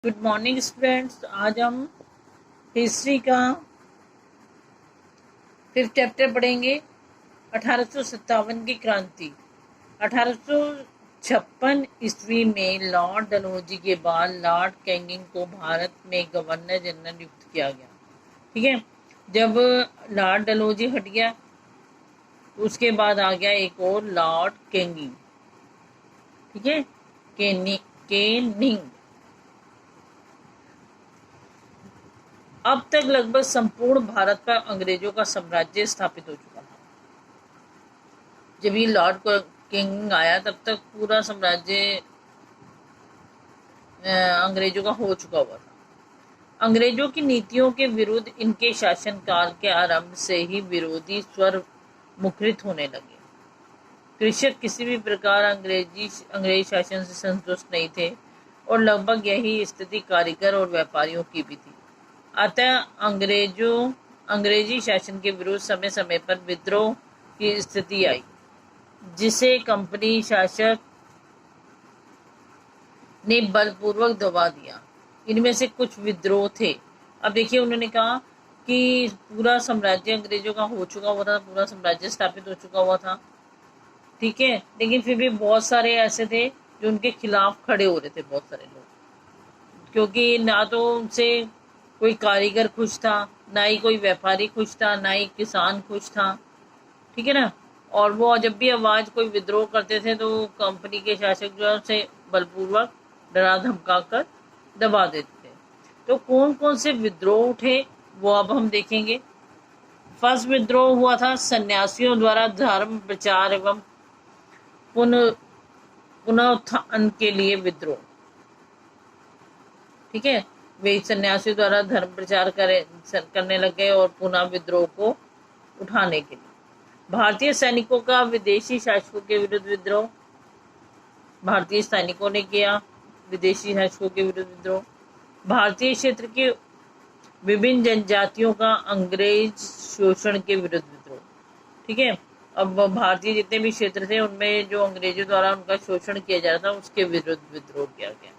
Good morning students. आज हम history का 5th चैप्टर पढ़ेंगे। 1857 की क्रांति। 1856 ईस्वी में लॉर्ड डलहौजी के बाद लॉर्ड कैनिंग को भारत में गवर्नर जनरल नियुक्त किया गया। ठीक है, जब लॉर्ड डलहौजी हट गया उसके बाद आ गया एक और लॉर्ड कैनिंग। ठीक है, केनिंग। अब तक लगभग संपूर्ण भारत पर अंग्रेजों का साम्राज्य स्थापित हो चुका था। जब ये लॉर्ड किंग आया तब तक पूरा साम्राज्य अंग्रेजों का हो चुका हुआ था। अंग्रेजों की नीतियों के विरुद्ध इनके शासनकाल के आरंभ से ही विरोधी स्वर मुखरित होने लगे। कृषक किसी भी प्रकार अंग्रेजी शासन से संतुष्ट नहीं थे और लगभग यही स्थिति कारीगर और व्यापारियों की भी थी। अतः अंग्रेजी शासन के विरुद्ध समय समय पर विद्रोह की स्थिति आई, जिसे कंपनी शासक ने बलपूर्वक दबा दिया। इनमें से कुछ विद्रोह थे। अब देखिए, उन्होंने कहा कि पूरा साम्राज्य अंग्रेजों का हो चुका हुआ था, पूरा साम्राज्य स्थापित हो चुका हुआ था। ठीक है, लेकिन फिर भी बहुत सारे ऐसे थे जो उनके खिलाफ खड़े हो रहे थे, बहुत सारे लोग, क्योंकि ना तो उनसे कोई कारीगर खुश था, ना ही कोई व्यापारी खुश था, ना ही किसान खुश था। ठीक है ना। और वो जब भी आवाज कोई विद्रोह करते थे तो कंपनी के शासक जो है उसे बलपूर्वक डरा धमका कर दबा देते थे। तो कौन कौन से विद्रोह उठे वो अब हम देखेंगे। फर्स्ट विद्रोह हुआ था सन्यासियों द्वारा धर्म प्रचार एवं पुनरुत्थान के लिए विद्रोह। ठीक है, वे सन्यासियों द्वारा धर्म प्रचार करने लगे और पुनः विद्रोह को उठाने के लिए। भारतीय सैनिकों का विदेशी शासकों के विरुद्ध विद्रोह। भारतीय सैनिकों ने किया विदेशी शासकों के विरुद्ध विद्रोह। भारतीय क्षेत्र के विभिन्न जनजातियों का अंग्रेज शोषण के विरुद्ध विद्रोह। ठीक है, अब भारतीय जितने भी क्षेत्र थे उनमें जो अंग्रेजों द्वारा उनका शोषण किया जा रहा था उसके विरुद्ध विद्रोह किया गया।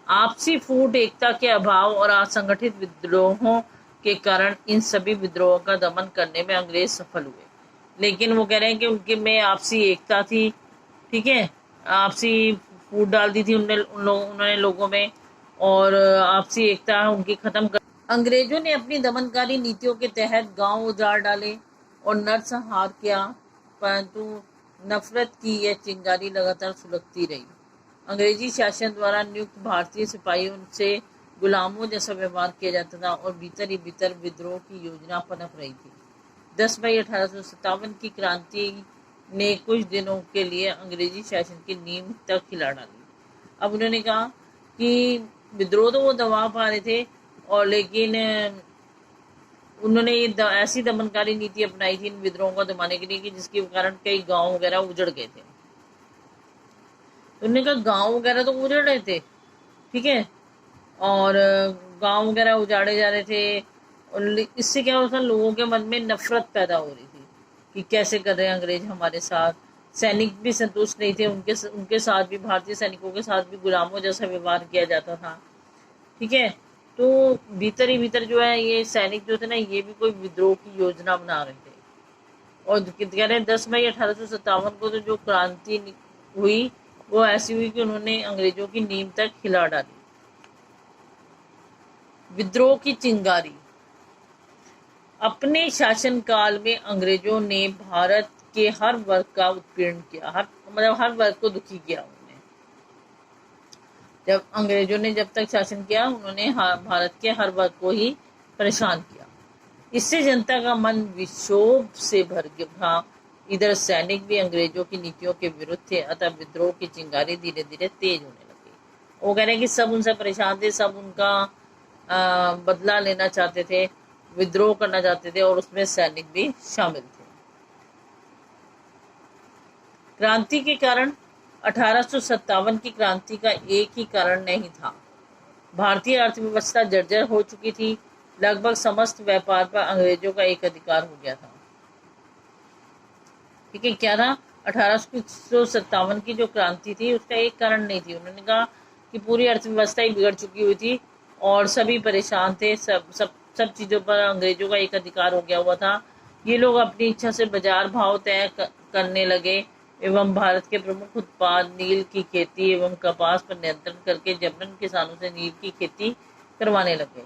आपसी फूट एकता के अभाव और असंगठित विद्रोहों के कारण इन सभी विद्रोहों का दमन करने में अंग्रेज सफल हुए। लेकिन वो कह रहे हैं कि उनके में आपसी एकता थी। ठीक है, आपसी फूट डाल दी थी उन्होंने लोगों में, और आपसी एकता उनकी खत्म कर। अंग्रेजों ने अपनी दमनकारी नीतियों के तहत गांव उजाड़ डाले और नरसंहार किया, परंतु नफरत की यह चिंगारी लगातार सुलगती रही। अंग्रेजी शासन द्वारा नियुक्त भारतीय सिपाहियों से गुलामों जैसा व्यवहार किया जाता था और भीतर ही भीतर विद्रोह की योजना पनप रही थी। 10 मई 1857 की क्रांति ने कुछ दिनों के लिए अंग्रेजी शासन की नींव तक हिला डाली। अब उन्होंने कहा कि विद्रोह तो वो दबा पा रहे थे, और लेकिन उन्होंने ये ऐसी दमनकारी नीति अपनाई थी इन विद्रोहों को दबाने के लिए कि जिसके कारण कई गांव वगैरह उजड़ गए थे। उन्होंने कहा गांव वगैरह तो उजड़ रहे थे, ठीक है, और गांव वगैरह उजाड़े जा रहे थे, और इससे क्या होता था, लोगों के मन में नफरत पैदा हो रही थी कि कैसे कर रहे हैं अंग्रेज हमारे साथ। सैनिक भी संतुष्ट नहीं थे, उनके साथ भी, भारतीय सैनिकों के साथ भी गुलामों जैसा व्यवहार किया जाता था। ठीक है, तो भीतर ही भीतर जो है ये सैनिक जो थे ना, ये भी कोई विद्रोह की योजना बना रहे थे। और कह रहे हैं 10 मई 1857 को तो जो क्रांति हुई वो ऐसी हुई कि उन्होंने अंग्रेजों की नींव तक हिला डाली। विद्रोह की चिंगारी। अपने शासनकाल में अंग्रेजों ने भारत के हर वर्ग का उत्पीड़न किया, हर वर्ग को दुखी किया। उन्होंने जब अंग्रेजों ने जब तक शासन किया उन्होंने भारत के हर वर्ग को ही परेशान किया। इससे जनता का मन विक्षोभ से भर गया। इधर सैनिक भी अंग्रेजों की नीतियों के विरुद्ध थे, अतः विद्रोह की चिंगारी धीरे धीरे तेज होने लगी। वो कह रहे हैं कि सब उनसे परेशान थे, सब उनका बदला लेना चाहते थे, विद्रोह करना चाहते थे, और उसमें सैनिक भी शामिल थे। क्रांति के कारण 1857 की क्रांति का एक ही कारण नहीं था। भारतीय अर्थव्यवस्था जर्जर हो चुकी थी। लगभग समस्त व्यापार पर अंग्रेजों का एक अधिकार हो गया था। ठीक है, क्या था, 1857 की जो क्रांति थी उसका एक कारण नहीं थी। उन्होंने कहा कि पूरी अर्थव्यवस्था ही बिगड़ चुकी हुई थी और सभी परेशान थे, सब चीज़ों पर अंग्रेजों का एक अधिकार हो गया हुआ था। ये लोग अपनी इच्छा से बाजार भाव तय करने लगे एवं भारत के प्रमुख उत्पाद नील की खेती एवं कपास पर नियंत्रण करके जबरन किसानों से नील की खेती करवाने लगे।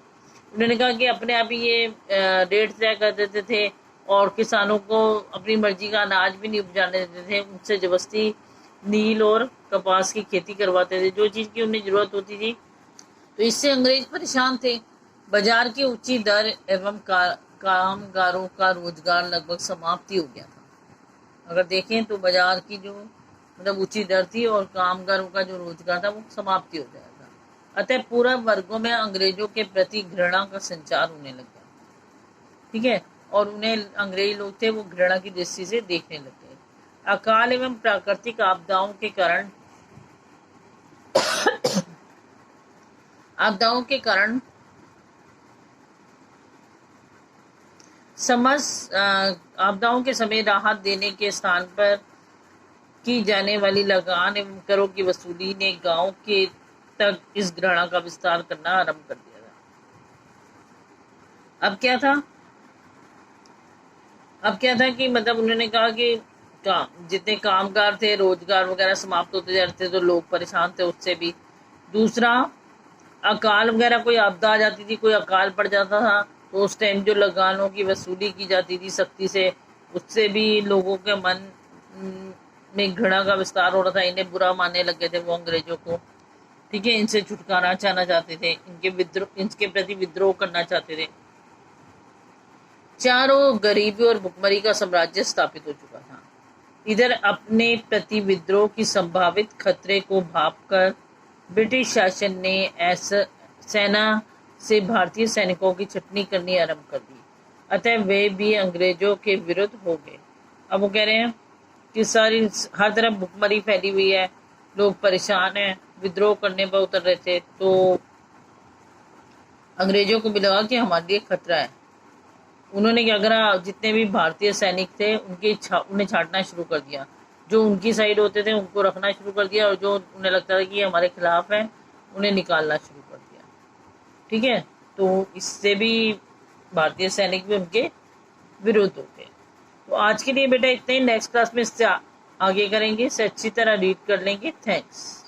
उन्होंने कहा कि अपने आप ही ये रेट तय कर देते थे और किसानों को अपनी मर्जी का अनाज भी नहीं उपजाने देते थे, उनसे जबरदस्ती नील और कपास की खेती करवाते थे, जो चीज़ की उन्हें जरूरत होती थी। तो इससे अंग्रेज परेशान थे। बाजार की ऊंची दर एवं कामगारों का रोजगार लगभग समाप्ति हो गया था। अगर देखें तो बाजार की जो मतलब ऊंची दर थी और कामगारों का जो रोजगार था वो समाप्ति हो गया था। अतः पूरा वर्गों में अंग्रेजों के प्रति घृणा का संचार होने लग गया। ठीक है, और उन्हें अंग्रेज लोग थे वो घृणा की दृष्टि से देखने लग गए। अकाल एवं प्राकृतिक आपदाओं के कारण आपदाओं के समय राहत देने के स्थान पर की जाने वाली लगान एवं करों की वसूली ने गांव के तक इस घृणा का विस्तार करना आरंभ कर दिया था। अब क्या था कि मतलब उन्होंने कहा कि जितने कामगार थे रोजगार वगैरह समाप्त होते जा रहे थे तो लोग परेशान थे उससे भी। दूसरा, अकाल वगैरह कोई आपदा आ जाती थी, कोई अकाल पड़ जाता था तो उस टाइम जो लगानों की वसूली की जाती थी सख्ती से, उससे भी लोगों के मन में घृणा का विस्तार हो रहा था। इन्हें बुरा मानने लगे थे वो अंग्रेजों को। ठीक है, इनसे छुटकारा चाहना चाहते थे, इनके प्रति विद्रोह करना चाहते थे। चारों गरीबी और भुखमरी का साम्राज्य स्थापित हो चुका था। इधर अपने प्रति विद्रोह की संभावित खतरे को भांपकर ब्रिटिश शासन ने सेना से भारतीय सैनिकों की छटनी करनी आरंभ कर दी। अतः वे भी अंग्रेजों के विरुद्ध हो गए। अब वो कह रहे हैं कि हर तरफ भुखमरी फैली हुई है, लोग परेशान हैं, विद्रोह करने पर उतर रहे थे, तो अंग्रेजों को भी लगा कि हमारे लिए खतरा है। उन्होंने क्या करा, जितने भी भारतीय सैनिक थे उन्हें छांटना शुरू कर दिया। जो उनकी साइड होते थे उनको रखना शुरू कर दिया और जो उन्हें लगता था कि हमारे खिलाफ है उन्हें निकालना शुरू कर दिया। ठीक है, तो इससे भी भारतीय सैनिक भी उनके विरुद्ध हो गए। तो आज के लिए बेटा इतना ही। नेक्स्ट क्लास में इससे आगे करेंगे, इसे अच्छी तरह रीड कर लेंगे। थैंक्स।